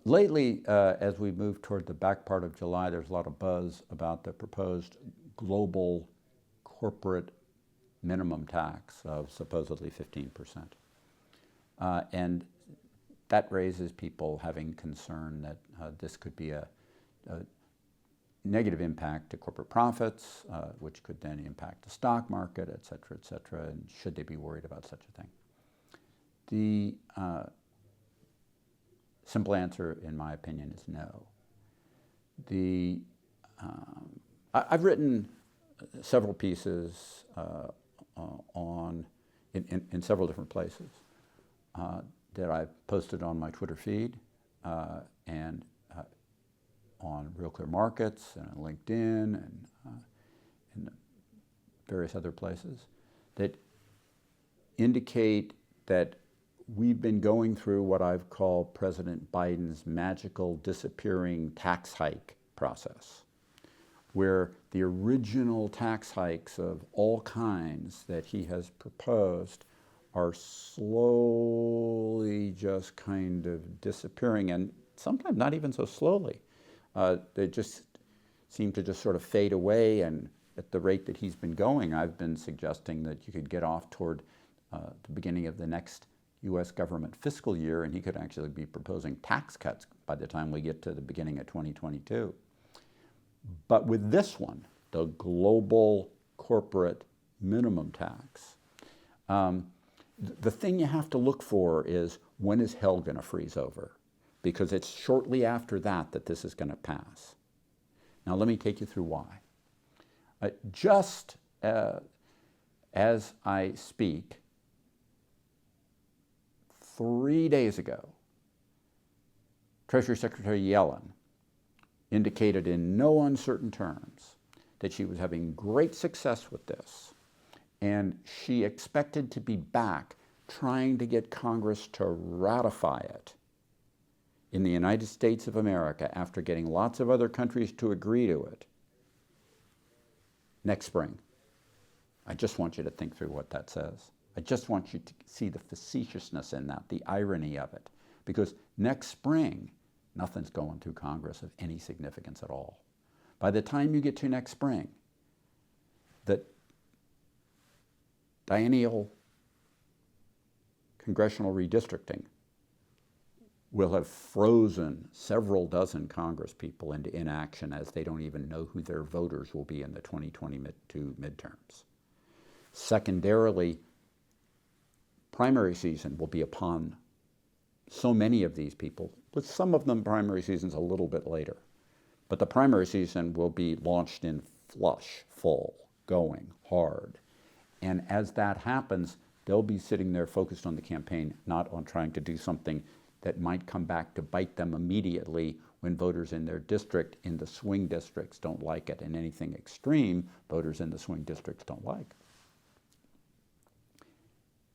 lately, as we move toward the back part of July, there's a lot of buzz about the proposed global corporate minimum tax of supposedly 15%. And that raises people having concern that this could be a negative impact to corporate profits, which could then impact the stock market, et cetera, and should they be worried about such a thing? The simple answer, in my opinion, is no. I've written several pieces in several different places that I've posted on my Twitter feed and on Real Clear Markets and on LinkedIn and in various other places that indicate that we've been going through what I've called President Biden's magical disappearing tax hike process, where the original tax hikes of all kinds that he has proposed are slowly just kind of disappearing, and sometimes not even so slowly. They just seem to just sort of fade away, and at the rate that he's been going, I've been suggesting that you could get off toward the beginning of the next U.S. government fiscal year, and he could actually be proposing tax cuts by the time we get to the beginning of 2022. But with this one, the global corporate minimum tax, the thing you have to look for is, when is hell going to freeze over? Because it's shortly after that that this is going to pass. Now let me take you through why. Just as I speak, 3 days ago, Treasury Secretary Yellen indicated in no uncertain terms that she was having great success with this, and she expected to be back trying to get Congress to ratify it in the United States of America after getting lots of other countries to agree to it next spring. I just want you to think through what that says. I just want you to see the facetiousness in that, the irony of it. Because next spring, nothing's going through Congress of any significance at all. By the time you get to next spring, the biennial congressional redistricting will have frozen several dozen Congress people into inaction, as they don't even know who their voters will be in the 2022 midterms. Secondarily, primary season will be upon so many of these people, with some of them primary seasons a little bit later. But the primary season will be launched in flush, full, going hard. And as that happens, they'll be sitting there focused on the campaign, not on trying to do something that might come back to bite them immediately when voters in their district, in the swing districts, don't like it. And anything extreme, voters in the swing districts don't like.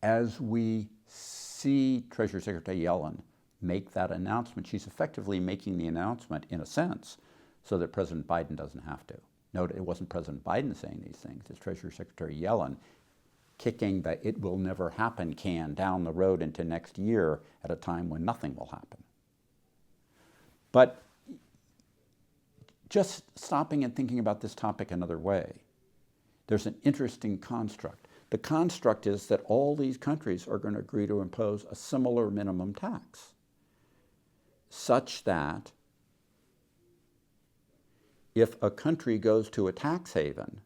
As we see Treasury Secretary Yellen make that announcement, she's effectively making the announcement, in a sense, so that President Biden doesn't have to. Note, it wasn't President Biden saying these things, it's Treasury Secretary Yellen kicking the "it will never happen" can down the road into next year at a time when nothing will happen. But just stopping and thinking about this topic another way, there's an interesting construct. The construct is that all these countries are going to agree to impose a similar minimum tax, such that if a country goes to a tax haven,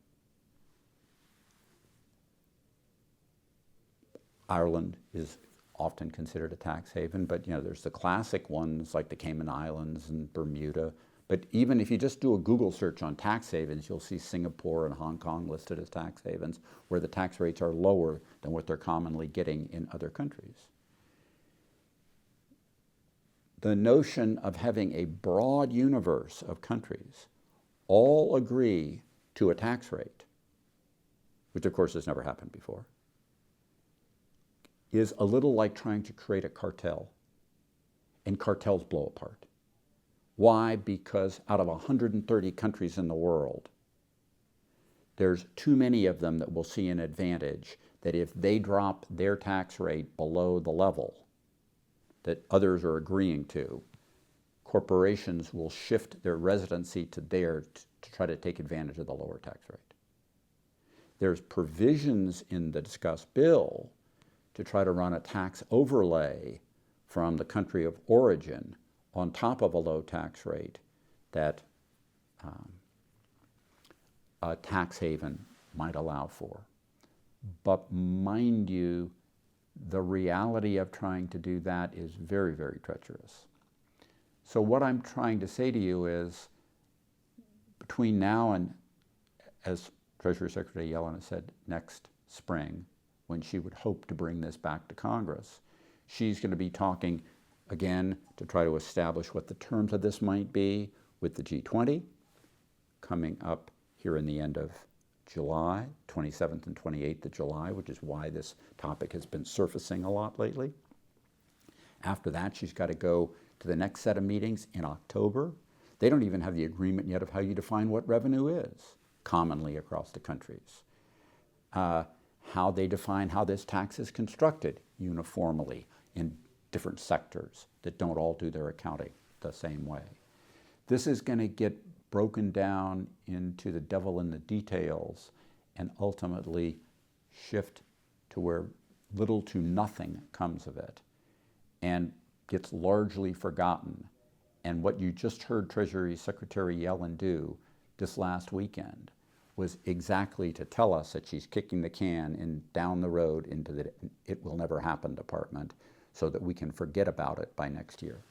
Ireland is often considered a tax haven, but there's the classic ones like the Cayman Islands and Bermuda. But even if you just do a Google search on tax havens, you'll see Singapore and Hong Kong listed as tax havens, where the tax rates are lower than what they're commonly getting in other countries. The notion of having a broad universe of countries all agree to a tax rate, which of course has never happened before, is a little like trying to create a cartel, and cartels blow apart. Why? Because out of 130 countries in the world, there's too many of them that will see an advantage that if they drop their tax rate below the level that others are agreeing to, corporations will shift their residency to there to try to take advantage of the lower tax rate. There's provisions in the discussed bill to try to run a tax overlay from the country of origin on top of a low tax rate that a tax haven might allow for. But mind you, the reality of trying to do that is very, very treacherous. So what I'm trying to say to you is, between now and, as Treasury Secretary Yellen has said, next spring, when she would hope to bring this back to Congress, she's going to be talking again to try to establish what the terms of this might be with the G20 coming up here in the end of July, 27th and 28th of July, which is why this topic has been surfacing a lot lately. After that, she's got to go to the next set of meetings in October. They don't even have the agreement yet of how you define what revenue is commonly across the countries. How they define how this tax is constructed uniformly in different sectors that don't all do their accounting the same way. This is going to get broken down into the devil in the details and ultimately shift to where little to nothing comes of it and gets largely forgotten. And what you just heard Treasury Secretary Yellen do this last weekend was exactly to tell us that she's kicking the can down the road into the it will never happen department so that we can forget about it by next year.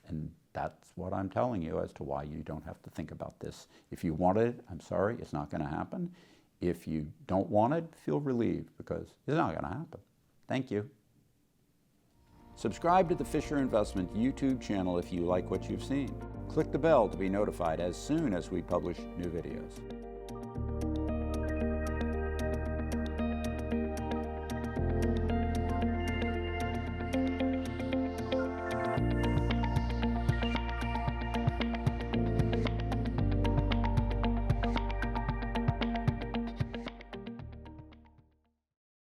And that's what I'm telling you as to why you don't have to think about this. If you want it, I'm sorry, it's not going to happen. If you don't want it, feel relieved because it's not going to happen. Thank you. Subscribe to the Fisher Investment YouTube channel if you like what you've seen. Click the bell to be notified as soon as we publish new videos.